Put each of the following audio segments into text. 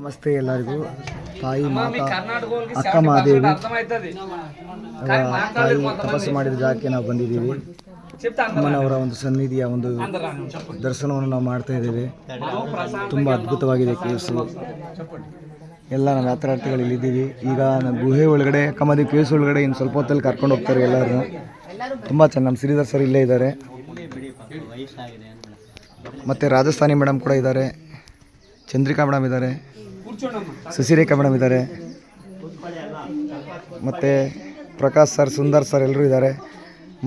ನಮಸ್ತೆ ಎಲ್ಲರಿಗೂ. ತಾಯಿ ಮಾತಾ ಅಕ್ಕ ಮಹಾದೇವಿ ತಾಯಿ ತಪಸ್ಸು ಮಾಡಿದ ಜಾಗಕ್ಕೆ ನಾವು ಬಂದಿದ್ದೀವಿ. ಅಮ್ಮನವರ ಒಂದು ಸನ್ನಿಧಿಯ ಒಂದು ದರ್ಶನವನ್ನು ನಾವು ಮಾಡ್ತಾ ಇದ್ದೇವೆ. ತುಂಬ ಅದ್ಭುತವಾಗಿದೆ ಕೇವ್ಸ್. ಎಲ್ಲ ನಮ್ಮ ಯಾತ್ರಾರ್ಥಿಗಳು ಇಲ್ಲಿದ್ದೀವಿ. ಈಗ ಗುಹೆ ಒಳಗಡೆ ಅಕ್ಕಮಹಾದೇವಿ ಕೇವ್ಸ್ ಒಳಗಡೆ ಇನ್ನು ಸ್ವಲ್ಪ ಹೊತ್ತಲ್ಲಿ ಕರ್ಕೊಂಡು ಹೋಗ್ತಾರೆ ಎಲ್ಲರೂ. ತುಂಬ ಚೆನ್ನಾಗಿ ನಮ್ಮ ಶ್ರೀಧರ್ ಸರ್ ಇಲ್ಲೇ ಇದ್ದಾರೆ. ಮತ್ತು ರಾಜಸ್ಥಾನಿ ಮೇಡಮ್ ಕೂಡ ಇದ್ದಾರೆ, ಚಂದ್ರಿಕಾ ಮೇಡಮ್ ಇದ್ದಾರೆ, ಶಶಿರೇಖಾ ಮೇಡಮ್ ಇದ್ದಾರೆ, ಮತ್ತು ಪ್ರಕಾಶ್ ಸರ್, ಸುಂದರ್ ಸರ್ ಎಲ್ಲರೂ ಇದ್ದಾರೆ.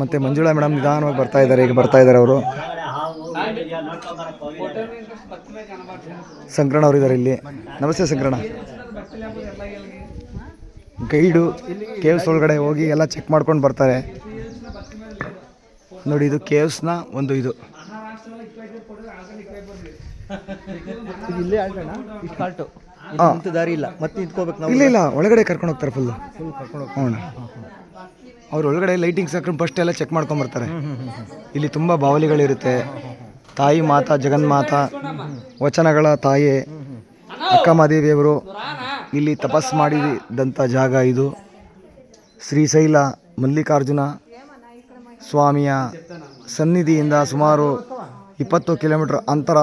ಮತ್ತು ಮಂಜುಳಾ ಮೇಡಮ್ ನಿಧಾನವಾಗಿ ಬರ್ತಾ ಇದ್ದಾರೆ ಅವರು. ಸಂಕ್ರಣ ಅವರು ಇದ್ದಾರೆ ಇಲ್ಲಿ. ನಮಸ್ತೆ ಸಂಕ್ರಣ. ಗೈಡು ಕೇವ್ಸ್ ಒಳಗಡೆ ಹೋಗಿ ಎಲ್ಲ ಚೆಕ್ ಮಾಡ್ಕೊಂಡು ಬರ್ತಾರೆ. ನೋಡಿ, ಇದು ಕೇವ್ಸ್ನ ಒಂದು ಇದು ದಾರಿ ಇಲ್ಲ, ಮತ್ತೆ ನಿಂತ್ಕೋಬೇಕು ನಾವು. ಇಲ್ಲ ಒಳಗಡೆ ಕರ್ಕೊಂಡು ಹೋಗ್ತಾರೆ ಫುಲ್ ಕರ್ಕೊಂಡು ಹೋಗಿ. ಅವ್ರು ಒಳಗಡೆ ಲೈಟಿಂಗ್ಸ್ ಹಾಕೊಂಡು ಫಸ್ಟ್ ಎಲ್ಲ ಚೆಕ್ ಮಾಡ್ಕೊಂಡು ಬರ್ತಾರೆ. ಇಲ್ಲಿ ತುಂಬ ಬಾವಲಿಗಳಿರುತ್ತೆ. ತಾಯಿ ಮಾತಾ ಜಗನ್ಮಾತಾ ವಚನಗಳ ತಾಯಿ ಅಕ್ಕ ಮಹಾದೇವಿಯವರು ಇಲ್ಲಿ ತಪಸ್ಸು ಮಾಡಿದಂಥ ಜಾಗ ಇದು. ಶ್ರೀಶೈಲ ಮಲ್ಲಿಕಾರ್ಜುನ ಸ್ವಾಮಿಯ ಸನ್ನಿಧಿಯಿಂದ ಸುಮಾರು 20 ಕಿಲೋಮೀಟರ್ ಅಂತರ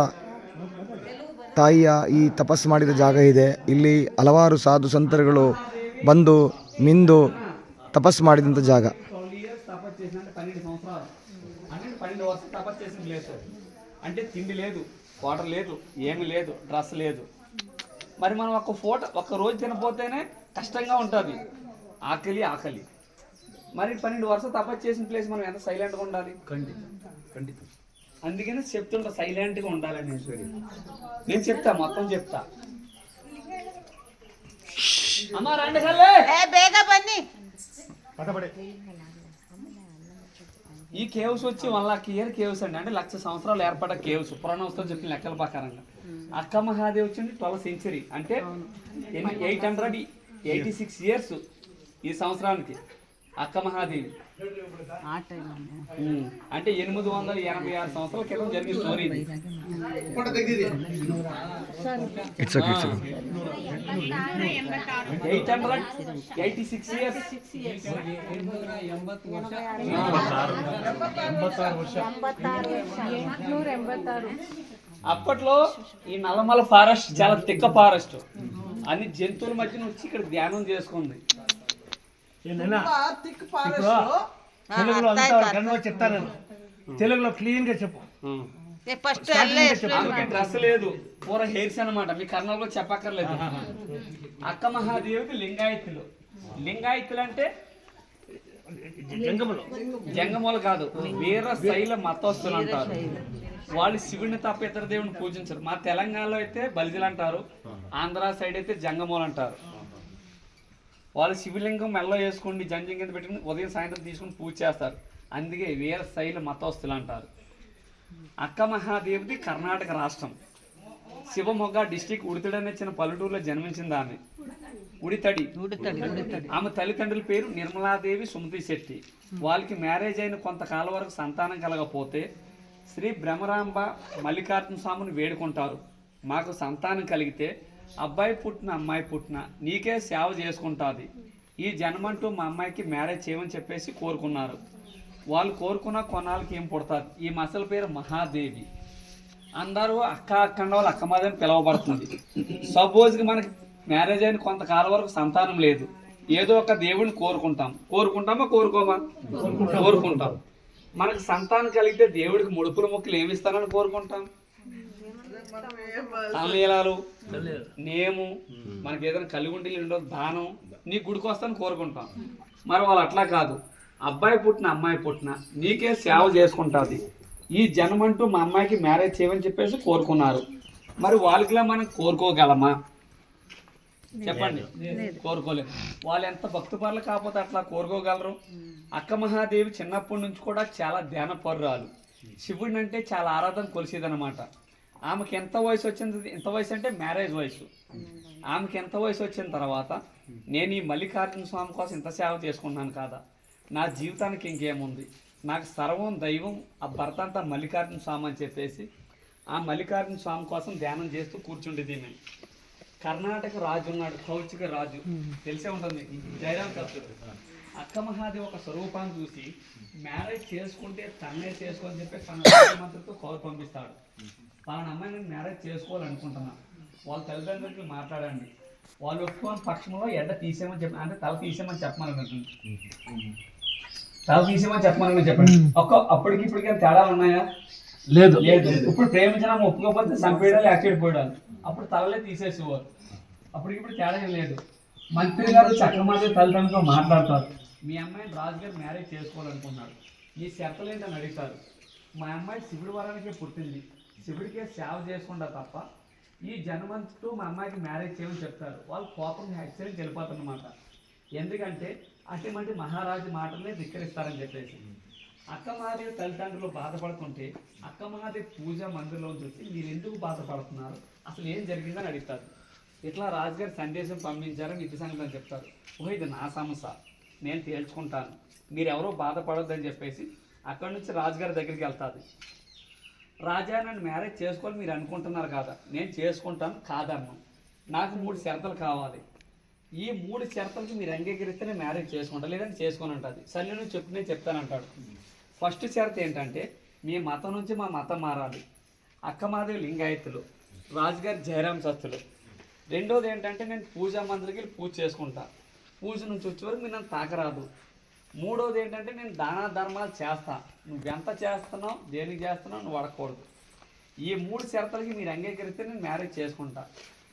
ತಾಯಿಯ ಈ ತಪಸ್ಸು ಮಾಡಿದ ಜಾಗ ಇದೆ. ಇಲ್ಲಿ ಹಲವಾರು ಸಾಧು ಸಂತರುಗಳು ಬಂದು ಮಿಂದು ತಪಸ್ಸು ಮಾಡಿದಂಥ ಜಾಗ. అంటే తిండి లేదు, వాటర్ లేదు, ఏమి లేదు, డ్రెస్ లేదు. మరి మనం ఒక రోజు తినపోతేనే కష్టంగా ఉంటుంది. ఆకలి మరి 12 వర్షాలు తపస్సు చేసిన ప్లేస్ మనం ఎంత సైలెంట్గా ఉండాలి. ఖండితం. అందుకని చెప్తుంటా సైలెంట్గా ఉండాలని. నేను చెప్తా, మొత్తం చెప్తా. అమ్మ రండి ఈ కేవ్స్ వచ్చి 1 లక్ష ఇయర్ కేవ్స్ అండి. అంటే 1,00,000 సంవత్సరాలు ఏర్పడ్డ కేవ్స్. పురాణంతో చెప్పిన లెక్కల ప్రకారంగా. అక్క మహాదేవి వచ్చింది 12th century. అంటే 886 ఇయర్స్ ఈ సంవత్సరానికి అక్క మహాదేవి. అంటే 886 సంవత్సరాల క్రితం జరిగిన స్టోరీ ఇది. 886 ఇయర్స్. అప్పట్లో ఈ నల్లమల ఫారెస్ట్ చాలా తిక్క ఫారెస్ట్. అన్ని జంతువుల మధ్య వచ్చి ఇక్కడ ధ్యానం చేసుకుంది. చెప్తాను, తెలుగులో క్లీన్ గా చెప్పు. డ్రెస్ లేదు, పూర హెయిర్స్ అనమాట. మీ కర్ణాల్లో చెప్పక్కర్లేదు. అక్క మహాదేవికి లింగాయతులు అంటే జంగములు కాదు, వీర శైల మతస్థులు అంటారు. వాళ్ళు శివుడిని తప్ప ఇతర దేవుడిని పూజించరు. మా తెలంగాణలో అయితే బలిజలు అంటారు, ఆంధ్ర సైడ్ అయితే జంగములు అంటారు. వాళ్ళు శివలింగం మెల్లో వేసుకోండి, జంజం కింద పెట్టుకుని ఉదయం సాయంత్రం తీసుకుని పూజ చేస్తారు. అందుకే వీర శైల మతస్థులు అంటారు. అక్క మహాదేవిది కర్ణాటక రాష్ట్రం, శివమొగ్గ డిస్టిక్, ఉడితడి అనే చిన్న పల్లెటూరులో జన్మించింది ఆమె. ఉడితడి. ఆమె తల్లిదండ్రుల పేరు నిర్మలాదేవి, సుమతి శెట్టి. వాళ్ళకి మ్యారేజ్ అయిన కొంతకాలం వరకు సంతానం కలగపోతే శ్రీ బ్రహ్మరాంబ మల్లికార్జున స్వామిని వేడుకుంటారు. మాకు సంతానం కలిగితే అబ్బాయి పుట్టిన అమ్మాయి పుట్టిన నీకే సేవ చేసుకుంటుంది. ఈ జన్మంటూ మా అమ్మాయికి మ్యారేజ్ చేయమని చెప్పేసి కోరుకున్నారు. వాళ్ళు కోరుకున్న కొన్నాళ్ళకి ఏం పుడతారు. ఈ మసల పేరు మహాదేవి. అందరూ అక్క వాళ్ళు అక్క మహాదేవి పిలవబడుతుంది. సపోజ్కి మనకి మ్యారేజ్ అయిన కొంతకాలం వరకు సంతానం లేదు, ఏదో ఒక దేవుడిని కోరుకుంటామా కోరుకుంటాం. మనకు సంతానం కలిగితే దేవుడికి ముడుపుల మొక్కలు ఏమిస్తానని కోరుకుంటాం. తలనీలాలు, నేము, మనకి ఏదైనా కలిగుండీలు ఉండదు, దానం, నీ గుడికి వస్తాను కోరుకుంటాం. మరి వాళ్ళు అట్లా కాదు. అబ్బాయి పుట్టిన అమ్మాయి పుట్టిన నీకే సేవ చేసుకుంటుంది. ఈ జన్మంటూ మా అమ్మాయికి మ్యారేజ్ చేయమని చెప్పేసి కోరుకున్నారు. మరి వాళ్ళకిలా మనం కోరుకోగలమా చెప్పండి? కోరుకోలేము. వాళ్ళు ఎంత భక్తిపరులు కాకపోతే అట్లా కోరుకోగలరు. అక్క మహాదేవి చిన్నప్పటి నుంచి కూడా చాలా ధ్యానపరురాలు. శివుడిని అంటే చాలా ఆరాధన కొలిసేదనమాట. ఆమెకి ఎంత వయసు వచ్చింది, ఎంత వయసు అంటే మ్యారేజ్ వయసు. ఆమెకి ఎంత వయసు వచ్చిన తర్వాత నేను ఈ మల్లికార్జున స్వామి కోసం ఇంత సేవ చేసుకున్నాను కదా, నా జీవితానికి ఇంకేముంది, నాకు సర్వం దైవం, ఆ భర్త అంతా మల్లికార్జున స్వామి అని చెప్పేసి ఆ మల్లికార్జున స్వామి కోసం ధ్యానం చేస్తూ కూర్చుండేది నేను. కర్ణాటక రాజు ఉన్నాడు, కౌచిక రాజు, తెలిసే ఉంటుంది, జయరాం కత్తుడు. అక్క మహాదేవి ఒక స్వరూపాన్ని చూసి మ్యారేజ్ చేసుకుంటే తన్నే చేసుకోని చెప్పి తన ముఖ్యమంత్రితో కౌరు పంపిస్తాడు. తన అమ్మాయిని మ్యారేజ్ చేసుకోవాలనుకుంటున్నా, వాళ్ళ తల్లిదండ్రులకి మాట్లాడండి, వాళ్ళు ఒప్పుకోని పక్షంలో ఎండ తీసేయమని చెప్పి, అంటే తల తీసేయమని చెప్పమని ఉంటుంది, తల తీసేయమని చెప్పమని చెప్పండి. అప్పటికి ఇప్పటికి తేడాలు ఉన్నాయా? లేదు లేదు. ఇప్పుడు ప్రేమించిన ఒప్పుకోకపోతే చంపేయడాలు, యాక్సిడెంట్ పోయడాలు, అప్పుడు తలలే తీసేసేవారు. అప్పటికిప్పుడు తేడా ఏం లేదు. మంత్రి గారు చక్రమాదేవి తల్లిదండ్రులతో మాట్లాడతారు, మీ అమ్మాయిని రాజుగారు మ్యారేజ్ చేసుకోవాలనుకున్నాడు, మీ షరతులు ఏంటని అడుగుతారు. మా అమ్మాయి శివుడి వరానికే పుట్టింది, శివుడికే సేవ చేసుకుంటా తప్ప ఈ జన్మంతూ మా అమ్మాయికి మ్యారేజ్ చేయమని చెప్తారు. వాళ్ళు కోపం యాక్సిడెంట్ వెళ్ళిపోతారన్నమాట. ఎందుకంటే అటువంటి మహారాజు మాటలనే ధిక్కరిస్తారని చెప్పేసి. అక్క మహాదేవి తల్లిదండ్రులు బాధపడుతుంటే అక్క మహాదేవి పూజ మందిరంలో చూసి మీరు ఎందుకు బాధపడుతున్నారు, అసలు ఏం జరిగిందని అడుగుతారు. ఇట్లా రాజుగారు సందేశం పంపించారని ఇది సంగతి అని చెప్తారు. ఓహో ఇది నా సమస్య, నేను తేల్చుకుంటాను, మీరు ఎవరో బాధపడొద్దని చెప్పేసి అక్కడి నుంచి రాజుగారి దగ్గరికి వెళ్తాది. రాజా నన్ను మ్యారేజ్ చేసుకోవాలి మీరు అనుకుంటున్నారు కదా, నేను చేసుకుంటాను కాదన్ను, నాకు 3 షరతులు కావాలి, ఈ 3 షరతులకి మీరు అంగీకరిస్తేనే మ్యారేజ్ చేసుకుంటా, లేదంటే చేసుకొని ఉంటుంది. సరే నేను చెప్పి నేను చెప్తానంటాడు. ఫస్ట్ షరతు ఏంటంటే మీ మతం నుంచి మా మతం మారాలి. అక్క మాదేవి లింగాయతులు, రాజుగారి జయరాం సత్తులు. రెండోది ఏంటంటే నేను పూజా మందిరికి వెళ్ళి పూజ చేసుకుంటా, పూజ నుంచి వచ్చే వరకు మీరు నన్ను తాకరాదు. మూడోది ఏంటంటే నేను దాన ధర్మాలు చేస్తా, నువ్వెంత చేస్తున్నావు దేనికి చేస్తున్నావు నువ్వు అడగకూడదు. ఈ 3 షరతులకి మీరు అంగీకరిస్తే నేను మ్యారేజ్ చేసుకుంటా,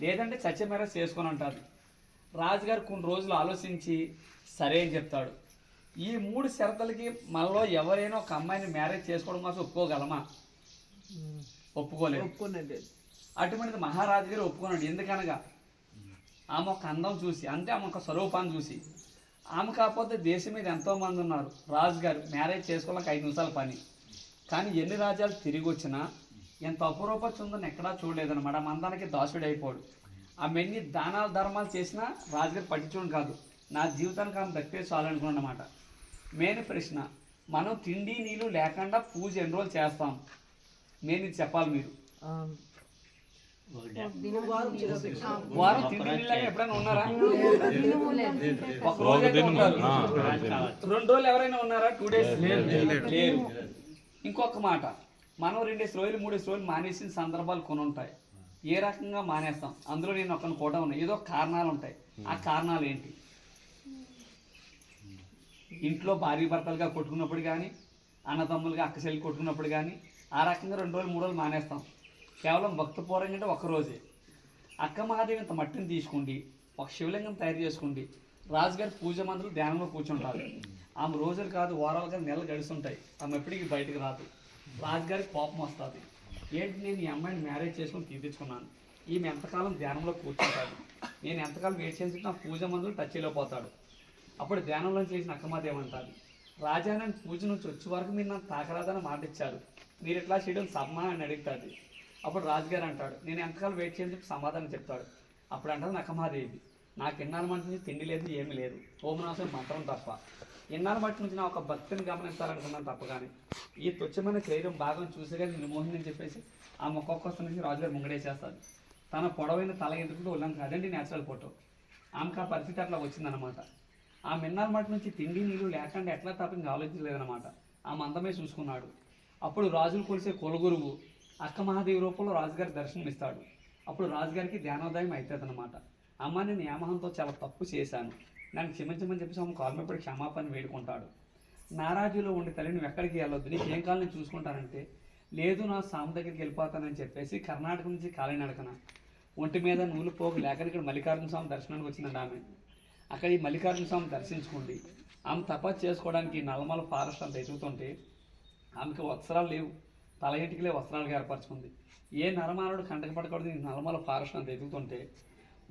లేదంటే చచ్చే మ్యారేజ్ చేసుకొని ఉంటుంది. రాజుగారు కొన్ని రోజులు ఆలోచించి సరే అని చెప్తాడు. ఈ 3 షరతులకి మనలో ఎవరైనా ఒక అమ్మాయిని మ్యారేజ్ చేసుకోవడం కోసం ఒప్పుకోగలమా? ఒప్పుకోలేదు. అటువంటిది మహారాజు గారు ఒప్పుకున్నాడు. ఎందుకనగా ఆమె ఒక అందం చూసి, అంటే ఆమె ఒక స్వరూపాన్ని చూసి. ఆమె కాకపోతే దేశం మీద ఎంతోమంది ఉన్నారు, రాజుగారు మ్యారేజ్ చేసుకోవాలని 5 నిమిషాల పని. కానీ ఎన్ని రాజ్యాలు తిరిగి వచ్చినా ఎంత అపురూపత ఉందని ఎక్కడా చూడలేదన్నమాట. మందానికి దాసుడు అయిపోడు. ఆమె ఎన్ని దానాలు ధర్మాలు చేసినా రాజుగారు పట్టించుకోవడం కాదు, నా జీవితానికి ఆమె దక్కితే చాలనుకున్నమాట. మెయిన్ ప్రశ్న, మనం తిండి నీళ్ళు లేకుండా పూజ ఎన్ని రోజులు చేస్తాం? నేను ఇది చెప్పాలి. మీరు వారం తిండి నీళ్ళు ఎప్పుడైనా ఉన్నారా? ఒక రోజు అయితే ఉంటారు. 2 రోజులు ఎవరైనా ఉన్నారా? 2 డేస్ లేరు. ఇంకొక మాట, మనం 2 రోజులు 3 రోజులు మానేసిన సందర్భాలు కొన్ని ఉంటాయి. ఏ రకంగా మానేస్తాం? అందులో నేను ఒకరిని కూడా ఉన్నాయి, ఏదో కారణాలు ఉంటాయి. ఆ కారణాలు ఏంటి? ఇంట్లో భార్య భర్తలుగా కొట్టుకున్నప్పుడు కానీ, అన్నదమ్ములుగా అక్క చెల్లి కొట్టుకున్నప్పుడు కానీ, ఆ రకంగా 2 రోజులు 3 రోజులు మానేస్తాం. కేవలం భక్తపూర్వం అంటే ఒక్కరోజే. అక్క మహాదేవి ఇంత మట్టిని తీసుకోండి, ఒక శివలింగం తయారు చేసుకోండి, రాజుగారి పూజ మందులు ధ్యానంలో కూర్చుంటారు. ఆమె రోజులు కాదు వారాలు కాదు నెలలు గడుస్తుంటాయి, ఆమె ఎప్పటికీ బయటకు రాదు. రాజుగారికి కోపం వస్తుంది. ఏంటి నేను ఈ అమ్మాయిని మ్యారేజ్ చేసుకొని తీర్చుకున్నాను, ఈమె ఎంతకాలం ధ్యానంలో కూర్చుంటాడు, నేను ఎంతకాలం వెయిట్ చేసి నా పూజ మందులు టచ్ అయిపోతాడు. అప్పుడు ధ్యానంలో చేసిన అక్కమాదేవి అంటారు, రాజా నేను పూజ నుంచి వచ్చే వరకు మీరు నన్ను తాకరాదని మాట ఇచ్చారు, మీరు ఎట్లా చేయడం సమ్మా అని అడుగుతుంది. అప్పుడు రాజుగారు అంటాడు, నేను ఎంతకాలం వెయిట్ చేయని చెప్పి సమాధానం చెప్తాడు. అప్పుడు అంటారు అక్కమాదేవి, నాకు ఎన్నాళ్ళ మట్టి నుంచి తిండి లేదు ఏమీ లేదు, ఓమనాసం మంత్రం తప్ప, ఎన్నాళ్ళ మట్టి నుంచి నా ఒక భక్తిని గమనించాలనుకున్నాను తప్ప. కానీ ఈ తుచ్చమైన శరీరం భాగం చూసి కానీ నిర్మోహిని అని చెప్పేసి ఆ మొక్కొక్క నుంచి రాజుగారు ముంగడేసేస్తాడు. తన పొడవైన తల ఎందుకుంటే ఉల్లంఘన, అదండి న్యాచురల్ ఫోటో. ఆమెకు ఆ పరిస్థితి అట్లా వచ్చిందనమాట. ఆ మిన్నాళ్ళ మట్టి నుంచి తిండి నీళ్ళు లేకుండా ఎట్లా తప్ప ఇంకా ఆలోచించలేదనమాట. ఆ మందమే చూసుకున్నాడు. అప్పుడు రాజులు కొలిసే కులగురువు అక్క మహాదేవి రూపంలో రాజుగారికి దర్శనం ఇస్తాడు. అప్పుడు రాజుగారికి ధ్యానోదయం అవుతుంది అనమాట. అమ్మ నేను యామహంతో చాలా తప్పు చేశాను, నన్ను క్షమించమని చెప్పేసి ఆమె కాళ్ళపడి క్షమాపణ వేడుకుంటాడు. నారాజులో ఉండి తల్లి నువ్వు ఎక్కడికి వెళ్ళొద్దు, నీకు ఏం కాలం నేను చూసుకుంటానంటే, లేదు నా స్వామి దగ్గరికి వెళ్ళిపోతానని చెప్పేసి కర్ణాటక నుంచి కాలినడకన ఒంటి మీద నూలు పోగు లేక ఇక్కడ మల్లికార్జున స్వామి దర్శనానికి వచ్చిందండి ఆమె. అక్కడ ఈ మల్లికార్జున స్వామి దర్శించుకోండి. ఆమె తపస్సు చేసుకోవడానికి నల్లమల ఫారెస్ట్ అంత ఎదుగుతుంటే ఆమెకి వస్త్రాలు లేవు, తల ఇంటికిలే వస్త్రాలుగా ఏర్పరచుకుంది. ఏ నరమానుడు కంటకపడకూడదు నల్లమల ఫారెస్ట్ అంత ఎదుగుతుంటే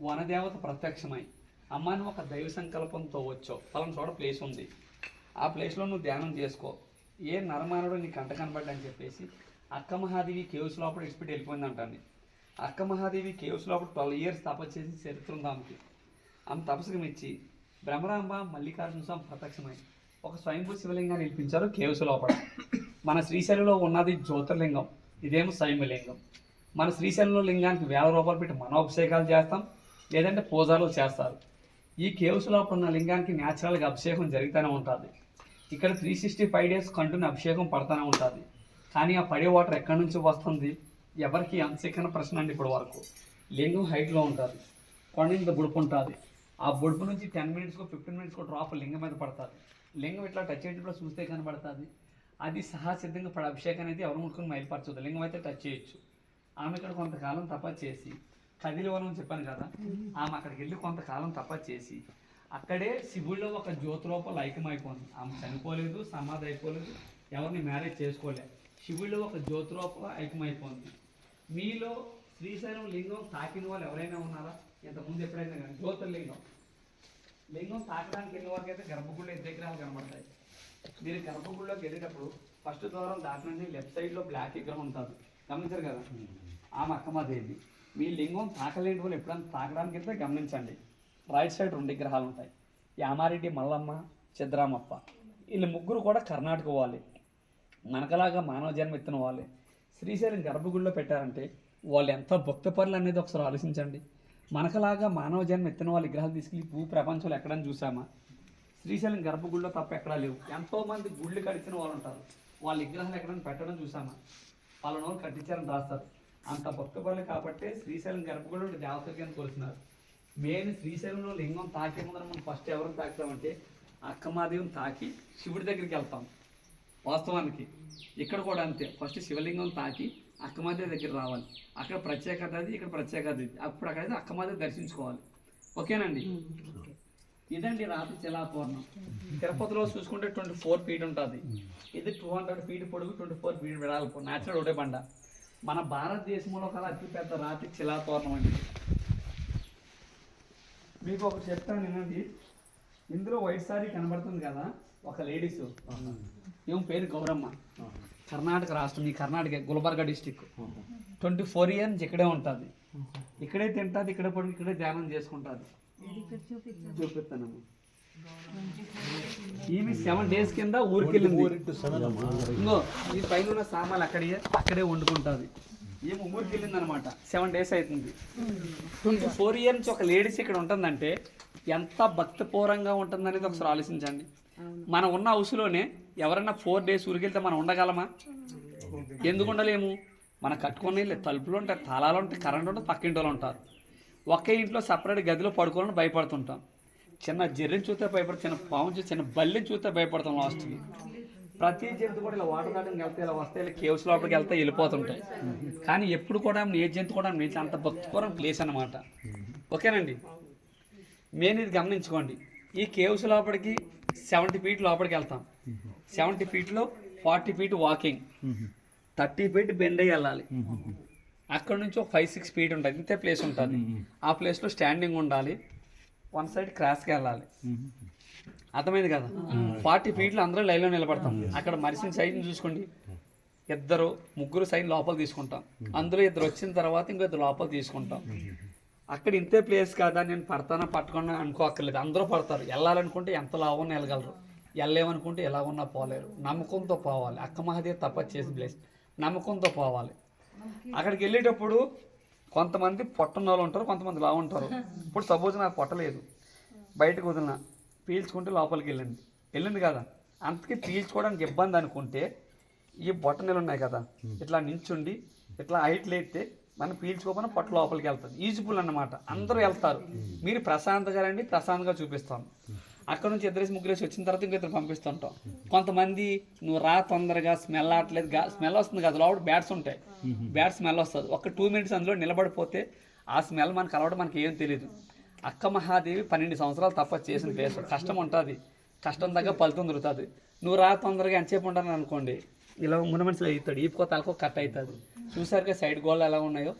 వనదేవత ప్రత్యక్షమై అమ్మాని ఒక దైవ సంకల్పంతో వచ్చో పలానా చోట ప్లేస్ ఉంది, ఆ ప్లేస్లో నువ్వు ధ్యానం చేసుకో, ఏ నరమానుడు నీ కంట కనబడ్డని చెప్పేసి అక్క మహాదేవి కేవ్స్ లోపల ఇడిచిపెట్టి వెళ్ళిపోయిందంటాన్ని. అక్క మహాదేవి కేవ్స్ లోపల 12 years తపస్సు చేసి చరిత్ర ఉంది ఆమెకి. ఆమె తపస్సుకు మెచ్చి బ్రహ్మరాంబ మల్లికార్జున స్వామి ప్రత్యక్షమై ఒక స్వయంభూ శివలింగాన్ని నిలిపించారు కేవ్స్ లోపల. మన శ్రీశైలంలో ఉన్నది జ్యోతిర్లింగం, ఇదేమో స్వయంభూ లింగం. మన శ్రీశైలంలో లింగానికి 1000 రూపాయలు పెట్టి మనోభిషేకాలు చేస్తాం, లేదంటే పూజలు చేస్తారు. ఈ కేవ్స్ లోపల ఉన్న లింగానికి న్యాచురల్గా అభిషేకం జరుగుతూనే ఉంటుంది. ఇక్కడ 365 డేస్ కంటిన్యూ అభిషేకం పడుతూనే ఉంటుంది. కానీ ఆ పడే వాటర్ ఎక్కడి నుంచి వస్తుంది, ఎవరికి అంతసేకన ప్రశ్న అండి. ఇప్పుడు వరకు లింగం హైట్లో ఉంటుంది, కొండ మీద బుడుపు ఉంటుంది. ఆ బుడుపు నుంచి 10 మినిట్స్కో 15 మినిట్స్కో డ్రాప్ లింగం మీద పడుతుంది. లింగం ఇట్లా టచ్ అయ్యేటప్పుడు చూస్తే కనబడుతుంది. అది సహసిద్ధంగా పడే అభిషేకం అనేది ఎవరు ముట్టుకుని మైలుపరచదు. లింగం అయితే టచ్ చేయొచ్చు. ఆమె ఇక్కడ కొంతకాలం తపస్సు చేసి కదిలివనం చెప్పాను కదా, ఆమె అక్కడికి వెళ్ళి కొంతకాలం తపస్సు చేసి అక్కడే శివుడిలో ఒక జ్యోతి లోపల ఐక్యమైపోయింది. ఆమె చనిపోలేదు, సమాధి అయిపోలేదు, ఎవరిని మ్యారేజ్ చేసుకోలేదు. శివుడిలో ఒక జ్యోతి లోపల ఐక్యమైపోయింది. మీలో శ్రీశైలం లింగం తాకిన వాళ్ళు ఎవరైనా ఉన్నారా? ఇంతకుముందు ఎప్పుడైనా కానీ జ్యోతిర్లింగం లింగం తాకడానికి వెళ్ళే వరకు అయితే గర్భగుడిలో విగ్రహాలు కనబడతాయి. మీరు గర్భగుడిలోకి వెళ్ళేటప్పుడు ఫస్ట్ ద్వారం దాటినండి లెఫ్ట్ సైడ్లో బ్లాక్ విగ్రహం ఉంటుంది, గమనించారు కదా, ఆమె అక్కమాదేవి. మీ లింగం తాకలేని వాళ్ళు ఎప్పుడైనా తాకడానికి వెళ్తే గమనించండి, రైట్ సైడ్ 2 విగ్రహాలు ఉంటాయి. యామారెడ్డి మల్లమ్మ, సిద్ధరామప్ప. వీళ్ళు ముగ్గురు కూడా కర్ణాటక వాళ్ళే, మనకలాగా మానవ జన్మ ఎత్తిన వాళ్ళే. శ్రీశైలం గర్భగుడిలో పెట్టారంటే వాళ్ళు ఎంత భక్తపరులు అనేది ఒకసారి ఆలోచించండి. మనకలాగా మానవ జన్మ ఎత్తిన వాళ్ళ విగ్రహాలు తీసుకెళ్ళి భూ ప్రపంచంలో ఎక్కడైనా చూసామా? శ్రీశైలం గర్భగుడిలో తప్ప ఎక్కడా లేవు. ఎంతోమంది గుళ్ళు కట్టించిన వాళ్ళు ఉంటారు, వాళ్ళ విగ్రహాలు ఎక్కడైనా పెట్టడం చూసామా? వాళ్ళను కట్టించారని రాస్తారు. అంత భక్తపరులు కాబట్టి శ్రీశైలం గర్భగుడిలో దేవతకి అని కొలుస్తున్నారు. మెయిన్ శ్రీశైలంలో లింగం తాకే ముందర మనం ఫస్ట్ ఎవరిని తాకుతామంటే అక్కమాదేవిని తాకి శివుడి దగ్గరికి వెళ్తాం. వాస్తవానికి ఇక్కడ కూడా అంతే, ఫస్ట్ శివలింగం తాకి అక్కమాదేవి దగ్గర రావాలి. అక్కడ ప్రత్యేకత అది, ఇక్కడ ప్రత్యేకత ఇది. అప్పుడు అక్కడైతే అక్కమాదేవి దర్శించుకోవాలి. ఓకేనండి. ఇదండి రాతి శిలాపూర్ణం. తిరుపతిలో చూసుకుంటే 24 ఫీట్ ఉంటుంది. ఇది 200 ఫీట్ పొడుగు, 24 ఫీట్ వెడల్పు. న్యాచురల్ ఒకటే బండ. మన భారతదేశంలో కల అతిపెద్ద రాతి శిలాపూర్ణం అండి. మీకు ఒకటి చెప్తాను వినండి. ఇందులో వైట్ సారీ కనబడుతుంది కదా, ఒక లేడీస్, ఏం పేరు గౌరమ్మ, కర్ణాటక రాష్ట్రం, ఈ కర్ణాటక గుల్బర్గా డిస్టిక్. 24 ఇయర్స్ ఇక్కడే ఉంటుంది, ఇక్కడే తింటుంది, ఇక్కడే పడుకు, ఇక్కడే ధ్యానం చేసుకుంటుంది. చూపిస్తాను. ఈమె 7 డేస్ కింద ఊరికి వెళ్ళింది. ఇంకో ఈ పైన ఉన్న సామాన్లు అక్కడే వండుకుంటుంది. ఏమో ఊరికి వెళ్ళింది అనమాట. 7 డేస్ అవుతుంది. 24 ఇయర్స్ నుంచి ఒక లేడీస్ ఇక్కడ ఉంటుందంటే ఎంత భక్తిపూర్వంగా ఉంటుందనేది ఒకసారి ఆలోచించండి. మనం ఉన్న హౌస్లోనే ఎవరైనా 4 డేస్ ఊరికి వెళ్తే మనం ఉండగలమా? ఎందుకు ఉండలేము? మనం కట్టుకునే తలుపులు ఉంటాయి, తాళాలు ఉంటాయి, కరెంట్ ఉంటుంది, పక్కింటి ఉంటారు. ఒకే ఇంట్లో సపరేట్ గదిలో పడుకోవాలని భయపడుతుంటాం. చిన్న జర్రిని చూస్తే భయపడతాం, చిన్న పాము చూస్తే, చిన్న బల్లిని చూస్తే భయపడతాం. లాస్ట్కి ప్రతి జంతు కూడా ఇలా వాటర్ దాటడానికి వెళ్తే, ఇలా వస్తే, ఇలా కేవ్స్ లోపలికి వెళ్తే వెళ్ళిపోతుంటాయి. కానీ ఎప్పుడు కూడా ఏ జంతు కూడా అంత భక్తిపూర్వక ప్లేస్ అనమాట. ఓకేనండి. మెయిన్ ఇది గమనించుకోండి. ఈ కేవ్స్ లోపలికి 70 ఫీట్ లోపలికి వెళ్తాం. 70 ఫీట్లో 40 ఫీట్ వాకింగ్, 30 ఫీట్ బెండ్ అయ్యి వెళ్ళాలి. అక్కడ నుంచి ఒక 5-6 ఫీట్ ఉంటుంది, ఇంతే ప్లేస్ ఉంటుంది. ఆ ప్లేస్లో స్టాండింగ్ ఉండాలి, 1 సైడ్ క్రాస్కి వెళ్ళాలి. అర్థమైంది కదా? 40 ఫీట్లు అందరూ లైన్లో నిలబడతాం. అక్కడ మనిషిని సైడ్ని చూసుకోండి, 2-3 సైడ్ లోపల తీసుకుంటాం. అందులో 2 వచ్చిన తర్వాత ఇంకో 2 లోపల తీసుకుంటాం. అక్కడ ఇంతే ప్లేస్ కదా, నేను పడతానా పట్టుకున్నా అనుకోక్కర్లేదు, అందరూ పడతారు. వెళ్ళాలనుకుంటే ఎంత లావున్నా వెళ్ళగలరు, వెళ్ళలేమనుకుంటే ఎలా ఉన్నా పోలేరు. నమ్మకంతో పోవాలి. అక్క మహాదేవి తపస్సు చేసిన ప్లేస్, నమ్మకంతో పోవాలి. అక్కడికి వెళ్ళేటప్పుడు కొంతమంది పొట్టన్న వాళ్ళు ఉంటారు, కొంతమంది లావు ఉంటారు. ఇప్పుడు సపోజ్ నాకు పొట్టలేదు, బయటకు వదిలిన, పీల్చుకుంటే లోపలికి వెళ్ళింది కదా, అంతకీ పీల్చుకోవడానికి ఇబ్బంది అనుకుంటే ఈ బొట్టనీళ్ళు ఉన్నాయి కదా, ఇట్లా నించుండి ఇట్లా హైట్లు అయితే మనం పీల్చుకోకుండా పొట్ట లోపలికి వెళ్తుంది. ఈజీఫుల్ అన్నమాట. అందరూ వెళ్తారు. మీరు ప్రశాంతంగా రండి, ప్రశాంతంగా చూపిస్తాం. అక్కడ నుంచి 2-3 వచ్చిన తర్వాత ఇంకొద్దరు పంపిస్తుంటాం. కొంతమంది నువ్వు రా తొందరగా, స్మెల్ ఆటలేదు, స్మెల్ వస్తుంది కదా, లోపల బ్యాట్స్ ఉంటాయి, బ్యాడ్ స్మెల్ వస్తుంది. ఒక 2 మినిట్స్ అందులో నిలబడిపోతే ఆ స్మెల్ మనకు అలవాటు, మనకి ఏం తెలియదు. అక్క మహాదేవి 12 సంవత్సరాలు తపస్సు చేసిన ప్లేస్. కష్టం ఉంటుంది, కష్టం దగ్గర ఫలితం దొరుకుతుంది. నువ్వు రా తొందరగా ఎంతసేపు ఉంటాను అనుకోండి, ఇలా ముందు మనుషులు అవుతాడు, ఈపుకో తలకో కట్ అవుతుంది. చూసారుగా సైడ్ గోళ్ళు ఎలా ఉన్నాయో,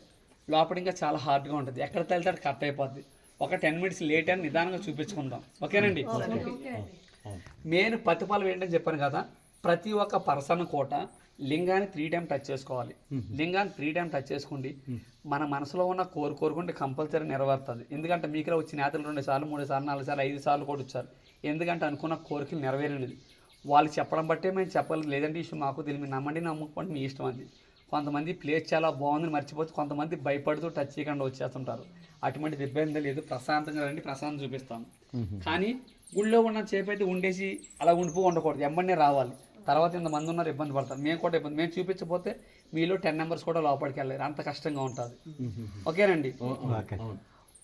లోపల ఇంకా చాలా హార్డ్గా ఉంటుంది. ఎక్కడ వెళ్తాడు కట్ అయిపోద్ది. ఒక 10 మినిట్స్ లేట్ అని నిదానంగా చూపించుకుందాం. ఓకేనండి. మెయిన్ ప్రతిఫలం ఏంటని చెప్పాను కదా, ప్రతి ఒక్క పర్సన్ కోట లింగాన్ని 3 టైం టచ్ చేసుకోవాలి. లింగాన్ని 3 టైం టచ్ చేసుకోండి. మన మనసులో ఉన్న కోరుకుంటే కంపల్సరీ నెరవేరుతుంది. ఎందుకంటే మీకు వచ్చిన నేతలు 2 సార్లు 3 సార్లు 4 సార్లు 5 సార్లు కూడా వచ్చారు. ఎందుకంటే అనుకున్న కోరికలు నెరవేరినది. వాళ్ళు చెప్పడం బట్టే మేము చెప్పలేదు, లేదంటే ఇష్యూ మాకు తెలియదు. మీరు నమ్మండి నమ్మకపోండి మీ ఇష్టం. అది కొంతమంది ప్లేస్ చాలా బాగుందని మర్చిపోతే, కొంతమంది భయపడుతూ టచ్ చేయకుండా వచ్చేస్తుంటారు. అటువంటిది ఇబ్బంది లేదు, ప్రశాంతంగా రండి, ప్రశాంతం చూపిస్తాను. కానీ గుళ్ళో ఉన్న చేప అయితే ఉండేసి అలా ఉండకూడదు, ఎమ్మనే రావాలి. తర్వాత ఇంతమంది ఉన్నారు ఇబ్బంది పడతారు, మేము కూడా ఇబ్బంది. మేము చూపించకపోతే మీలో 10 మెంబర్స్ కూడా లోపలికి వెళ్ళారు, అంత కష్టంగా ఉంటుంది. ఓకేనండి.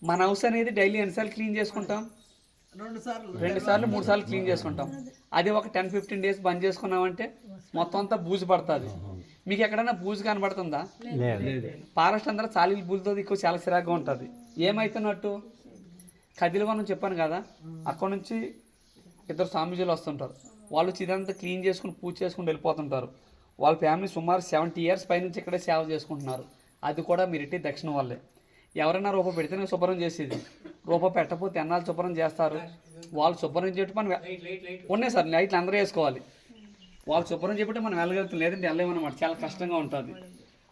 మన హౌస్ అనేది డైలీ ఎన్నిసార్లు క్లీన్ చేసుకుంటాం? 2 సార్లు 3 సార్లు క్లీన్ చేసుకుంటాం. అది ఒక 10-15 డేస్ బంద్ చేసుకున్నామంటే మొత్తం అంతా బూజు పడుతుంది. మీకు ఎక్కడైనా బూజు కనబడుతుందా? ఫారెస్ట్ అందరూ చాలీలు బూజుతో ఎక్కువ చాలా చిరాగ్గా ఉంటుంది. ఏమవుతున్నట్టు? కదిలివనం చెప్పాను కదా, అక్కడ నుంచి 2 స్వామీజీలు వస్తుంటారు. వాళ్ళు ఇదంతా క్లీన్ చేసుకుని పూజ చేసుకుని వెళ్ళిపోతుంటారు. వాళ్ళ ఫ్యామిలీ సుమారు 70 years పైనుంచి ఇక్కడే సేవ చేసుకుంటున్నారు. అది కూడా మీరు ఇట్టి దక్షిణ వల్లే. ఎవరైనా రూపాయి పెడితేనే శుభ్రం చేసేది, రూపాయి పెట్టకపోతే ఎన్నాళ్ళు శుభ్రం చేస్తారు? వాళ్ళు శుభ్రం చేయటం మనం ఉన్నాయి సార్, లైట్లు అందరూ వేసుకోవాలి. వాళ్ళు శుభ్రం చెప్పితే మనం వెళ్ళగలుగుతాం, లేదంటే వెళ్ళలేమన్నమాట. చాలా కష్టంగా ఉంటుంది.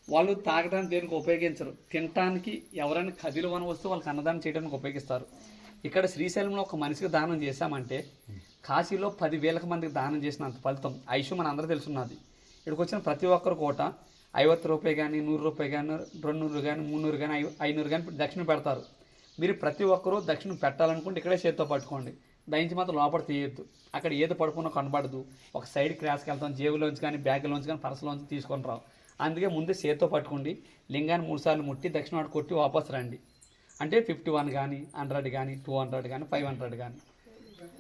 వాళ్ళు తాగడానికి దేనికి ఉపయోగించరు, తినడానికి ఎవరైనా కదిలివనం వస్తే వాళ్ళకి అన్నదానం చేయడానికి ఉపయోగిస్తారు. ఇక్కడ శ్రీశైలంలో ఒక మనిషికి దానం చేశామంటే కాశీలో 10,000 మందికి దానం చేసినంత ఫలితం ఐషు మన అందరూ తెలుసున్నది. ఇక్కడికి వచ్చిన ప్రతి ఒక్కరు కోట 50 రూపాయలు కానీ, 100 రూపాయలు కానీ, 200 కానీ, 300 కానీ, 500 కానీ దక్షిణ పెడతారు. మీరు ప్రతి ఒక్కరూ దక్షిణ పెట్టాలనుకుంటే ఇక్కడే చేతితో పట్టుకోండి, దయించి మాత్రం లోపల తీయొద్దు. అక్కడ ఏది పడుకున్నా కనబడదు. ఒక సైడ్ క్రాస్కి వెళ్తాం, జేబులోంచి కానీ, బ్యాగ్లోంచి కానీ, పర్సులోంచి తీసుకొని రావు. అందుకే ముందే చేతితో పట్టుకోండి. లింగాన్ని 3 సార్లు ముట్టి దక్షిణ వాడు కొట్టి వాపస్ రండి. అంటే 51 కానీ, 100 కానీ, 200 కానీ, 500 కానీ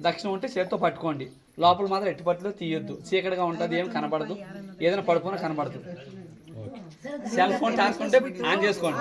దక్షిణ ఉంటే చేతితో పట్టుకోండి. లోపల మాత్రం ఎట్టి పట్టులో తీయొద్దు, చీకటిగా ఉంటుంది, ఏం కనబడదు. ఏదైనా పడుకున్నా కనబడదు. సెల్ ఫోన్ టాస్క్ ఉంటే ఆన్ చేసుకోండి.